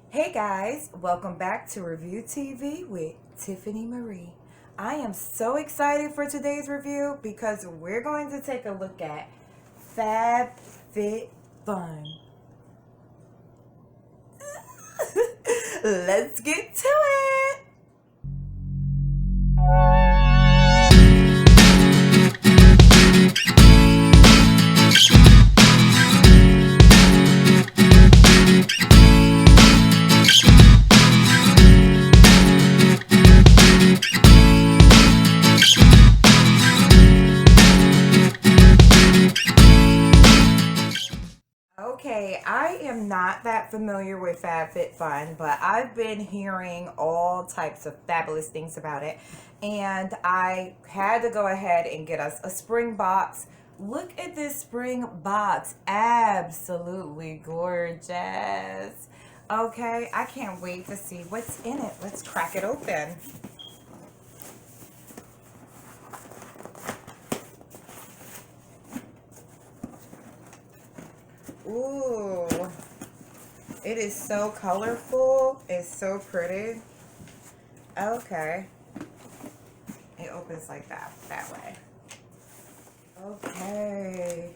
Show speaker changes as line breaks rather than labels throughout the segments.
Hey guys, welcome back to Review TV with Tiffany Marie. I am so excited for today's review because we're going to take a look at Fabfitfun. Let's get to it. Okay, I am not that familiar with FabFitFun, but I've been hearing all types of fabulous things about it. And I had to go ahead and get us a spring box. Look at this spring box. Absolutely gorgeous. Okay, I can't wait to see what's in it. Let's crack it open. Ooh. It is so colorful. It's so pretty. Okay. It opens like that way. Okay.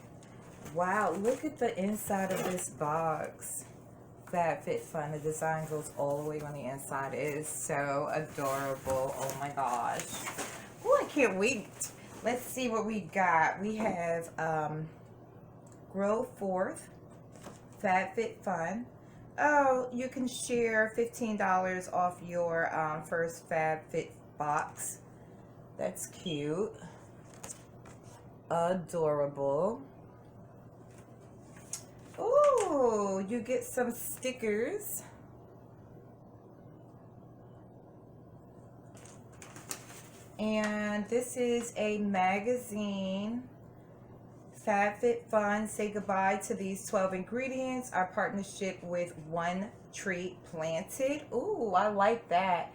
Wow, look at the inside of this box. Fabfitfun. The design goes all the way on the inside. It is so adorable. Oh my gosh. Oh, I can't wait. Let's see what we got. We have Grow Forth, Fabfitfun. Oh, you can share $15 off your first FabFit box. That's cute. Adorable. Oh, you get some stickers. And this is a magazine. Fabfitfun, say goodbye to these 12 ingredients. Our partnership with One Tree Planted. Ooh, I like that.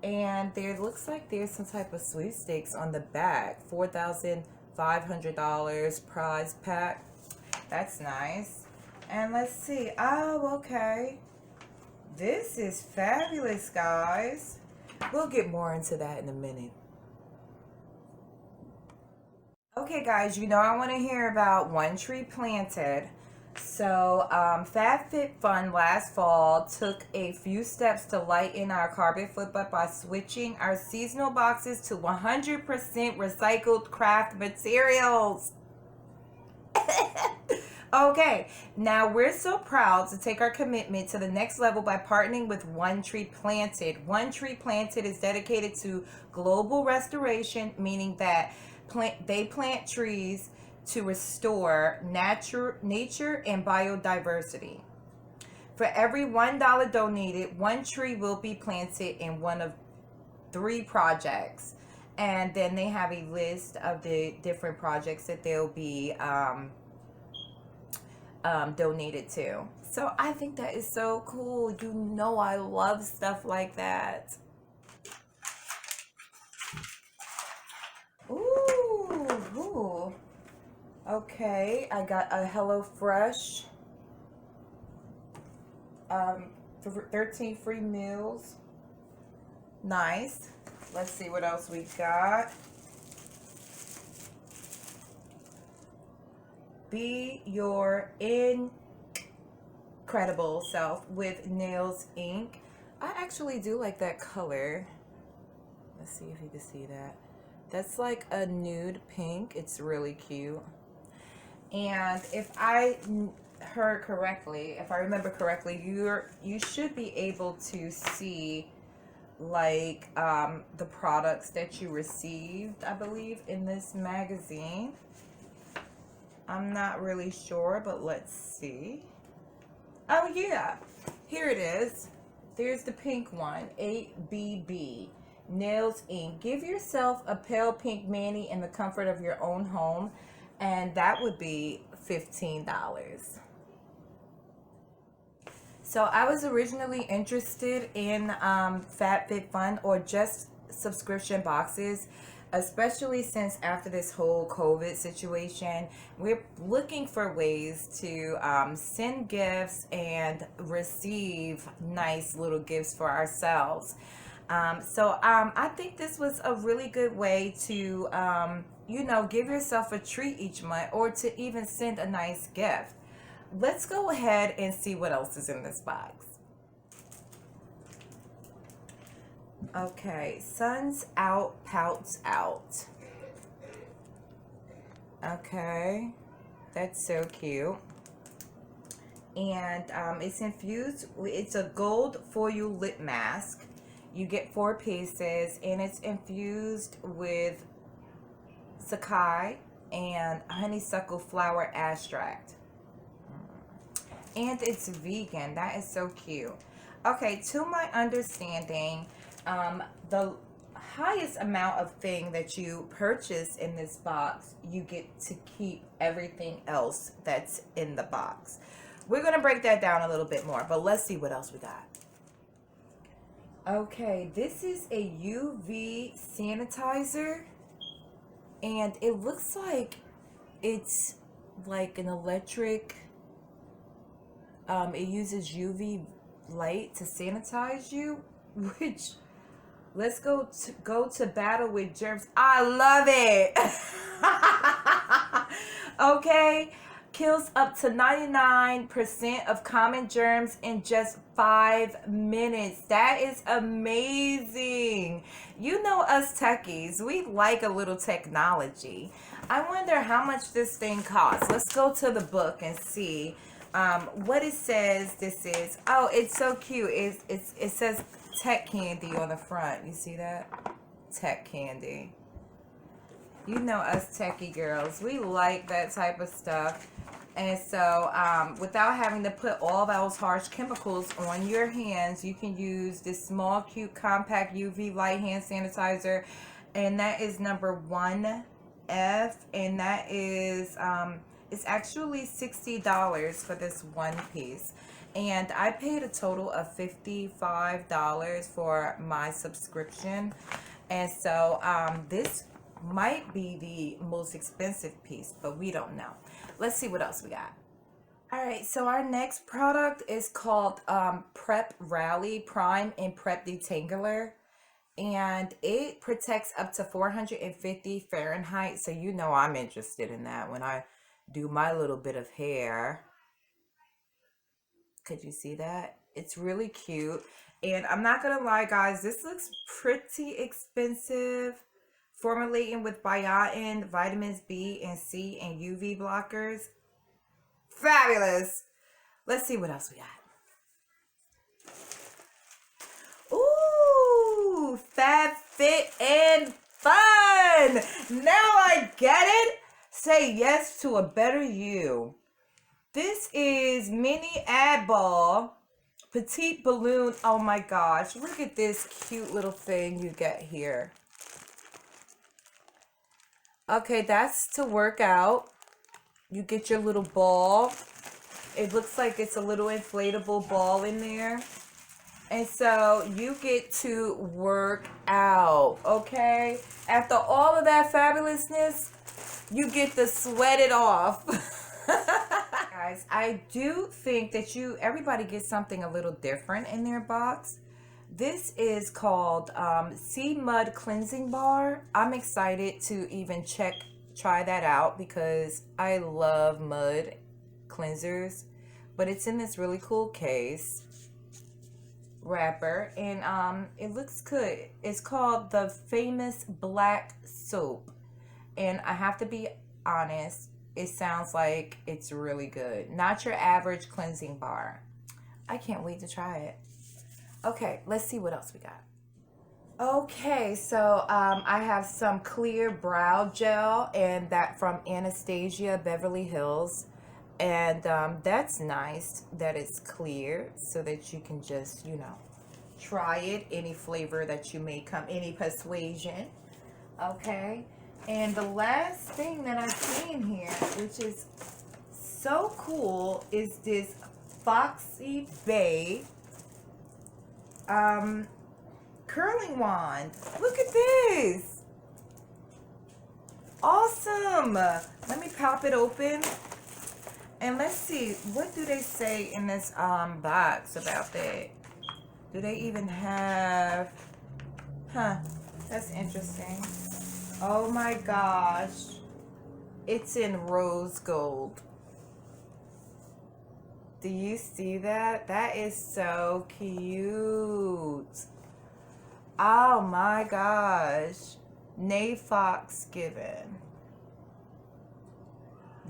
And there looks like there's some type of sweepstakes on the back. $4,500 prize pack. That's nice. And let's see. Oh, okay. This is fabulous, guys. We'll get more into that in a minute. Okay, guys, you know I want to hear about One Tree Planted. So, FabFitFun last fall took a few steps to lighten our carbon footprint by switching our seasonal boxes to 100% recycled craft materials. Okay, now we're so proud to take our commitment to the next level by partnering with One Tree Planted. One Tree Planted is dedicated to global restoration, meaning that they plant trees to restore nature and biodiversity. For every $1 donated, one tree will be planted in one of 3 projects. And then they have a list of the different projects that they'll be donated to. So I think that is so cool. You know I love stuff like that. Ooh. Okay, I got a HelloFresh. 13 free meals. Nice. Let's see what else we got. Be your incredible self with Nails Ink. I actually do like that color. Let's see if you can see that. That's like a nude pink. It's really cute. And if I heard correctly, if I remember correctly, you should be able to see like the products that you received, I believe, in this magazine. I'm not really sure, but let's see. Oh yeah, here it is. There's the pink one, 8BB. Nails Ink. Give yourself a pale pink mani in the comfort of your own home, and that would be $15. So I was originally interested in FabFitFun or just subscription boxes. especially since after this whole COVID situation, we're looking for ways to send gifts and receive nice little gifts for ourselves. I think this was a really good way to, give yourself a treat each month or to even send a nice gift. Let's go ahead and see what else is in this box. Okay, Sun's Out, Pouts Out. Okay, that's so cute. And it's infused, it's a gold foil lip mask. You get 4 pieces, and it's infused with Sakai and honeysuckle flower extract. And it's vegan. That is so cute. Okay, to my understanding, the highest amount of thing that you purchase in this box, you get to keep everything else that's in the box. We're going to break that down a little bit more, but let's see what else we got. Okay, this is a UV sanitizer, and it looks like it's like an electric, it uses UV light to sanitize you, which, let's go to battle with germs. I love it. Okay, kills up to 99% of common germs in just 5 minutes. That is amazing. You know us techies, we like a little technology. I wonder how much this thing costs. Let's go to the book and see what it says this is. Oh, it's so cute. It says tech candy on the front. You see that? Tech candy. You know us techie girls, we like that type of stuff. And so without having to put all those harsh chemicals on your hands, you can use this small, cute, compact UV light hand sanitizer. And that is number 1F. And that is, it's actually $60 for this one piece. And I paid a total of $55 for my subscription. And so this might be the most expensive piece, but we don't know. Let's see what else we got. All right, so our next product is called Prep Rally Prime and Prep Detangler, and it protects up to 450 Fahrenheit. So you know I'm interested in that when I do my little bit of hair. Could you see that? It's really cute, and I'm not gonna lie, guys, this looks pretty expensive. Formulating with biotin, vitamins B and C, and UV blockers. Fabulous. Let's see what else we got. Ooh, Fabfitfun. Now I get it. Say yes to a better you. This is mini ad ball, petite balloon. Oh my gosh, look at this cute little thing you get here. Okay, that's to work out. You get your little ball. It looks like it's a little inflatable ball in there. And so you get to work out, okay? After all of that fabulousness, you get to sweat it off. Guys, I do think that everybody gets something a little different in their box. This is called Sea Mud Cleansing Bar. I'm excited to even try that out because I love mud cleansers. But it's in this really cool case wrapper, and it looks good. It's called the Famous Black Soap. And I have to be honest, it sounds like it's really good. Not your average cleansing bar. I can't wait to try it. Okay, let's see what else we got. Okay, so I have some clear brow gel, and that from Anastasia Beverly Hills. And that's nice that it's clear so that you can just, try it. Any flavor that you may come, any persuasion. Okay, and the last thing that I've seen here, which is so cool, is this Foxy Bay curling wand. Look at this. Awesome. Let me pop it open. And let's see, what do they say in this box about that? Do they even have, that's interesting. Oh my gosh. It's in rose gold. Do you see that? That is so cute. Oh my gosh. Nay Fox given.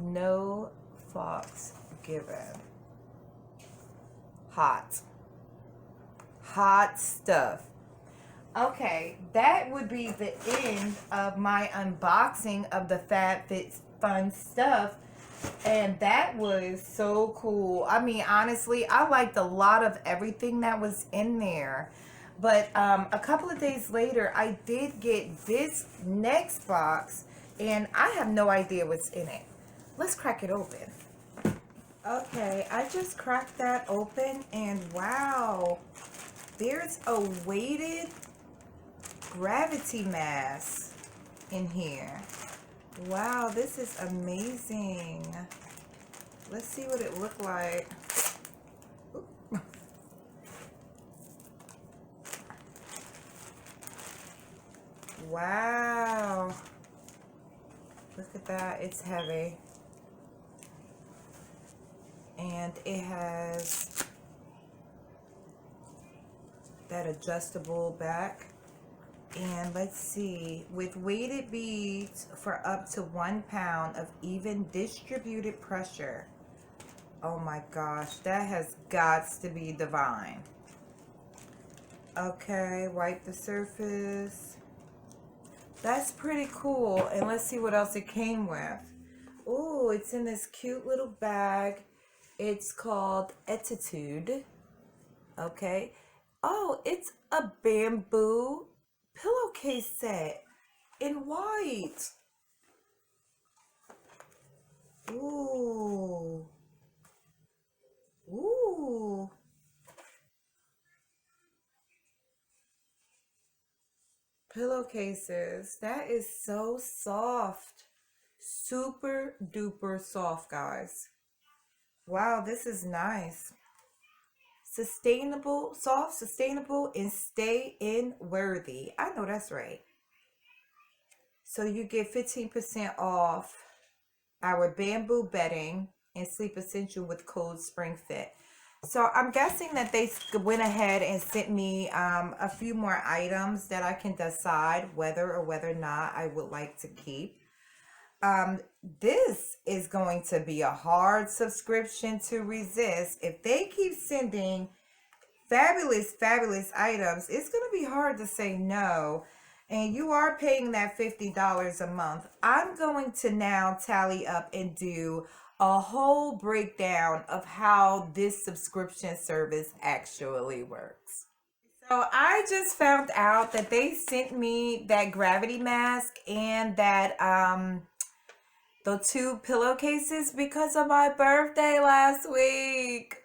No Fox given. Hot. Hot stuff. Okay, that would be the end of my unboxing of the Fabfitfun stuff. And that was so cool. I mean, honestly, I liked a lot of everything that was in there. But a couple of days later, I did get this next box, and I have no idea what's in it. Let's crack it open. Okay, I just cracked that open, and wow, there's a weighted gravity mask in here. Wow, this is amazing. Let's see what it looked like. Wow. Look at that. It's heavy. And it has that adjustable back. And let's see, with weighted beads for up to 1 pound of even distributed pressure. Oh my gosh, that has got to be divine. Okay, wipe the surface. That's pretty cool. And let's see what else it came with. Oh, it's in this cute little bag. It's called Attitude. Okay. Oh, it's a bamboo pillowcase set in white. Ooh. Ooh. Pillowcases. That is so soft. Super duper soft, guys. Wow, this is nice. Sustainable, soft, sustainable, and stay in worthy. I know that's right. So you get 15% off our bamboo bedding and sleep essential with code spring fit. So I'm guessing that they went ahead and sent me a few more items that I can decide whether or whether not I would like to keep. This is going to be a hard subscription to resist. If they keep sending fabulous items, it's going to be hard to say no. And you are paying that $50 a month. I'm going to now tally up and do a whole breakdown of how this subscription service actually works. So I just found out that they sent me that gravity mask and that the 2 pillowcases because of my birthday last week.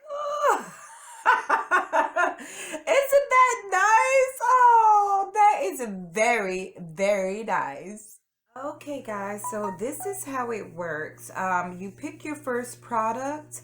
Isn't that nice? Oh, that is very, very nice. Okay, guys, so this is how it works. You pick your first product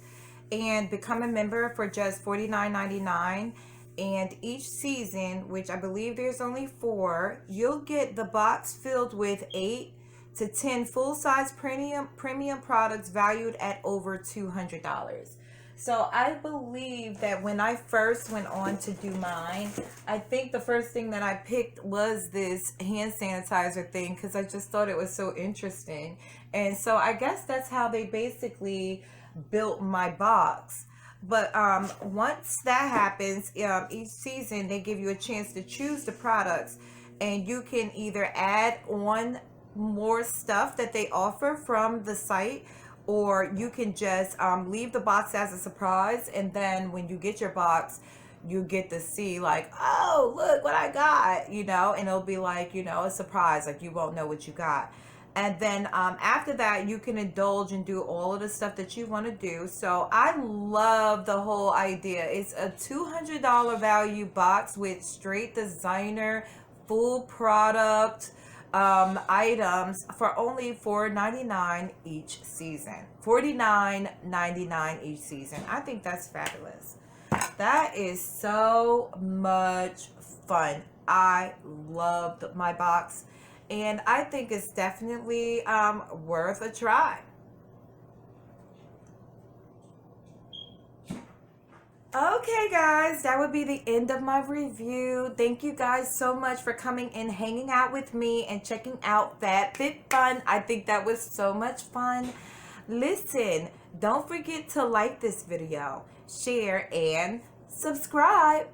and become a member for just $49.99. And each season, which I believe there's only 4, you'll get the box filled with 8 to 10 full-size premium products valued at over $200. So I believe that when I first went on to do mine, I think the first thing that I picked was this hand sanitizer thing because I just thought it was so interesting. And so I guess that's how they basically built my box. But once that happens, each season they give you a chance to choose the products, and you can either add on more stuff that they offer from the site, or you can just leave the box as a surprise, and then when you get your box, you get to see like, oh, look what I got, you know, and it'll be like, you know, a surprise, like you won't know what you got. And then after that, you can indulge and do all of the stuff that you want to do. So I love the whole idea. It's a $200 value box with straight designer, full product, items for only $4.99 each season. $49.99 each season. I think that's fabulous. That is so much fun. I loved my box, and I think it's definitely worth a try. Okay, guys, that would be the end of my review. Thank you guys so much for coming and hanging out with me and checking out Fabfitfun. I think that was so much fun. Listen, don't forget to like this video, share, and subscribe.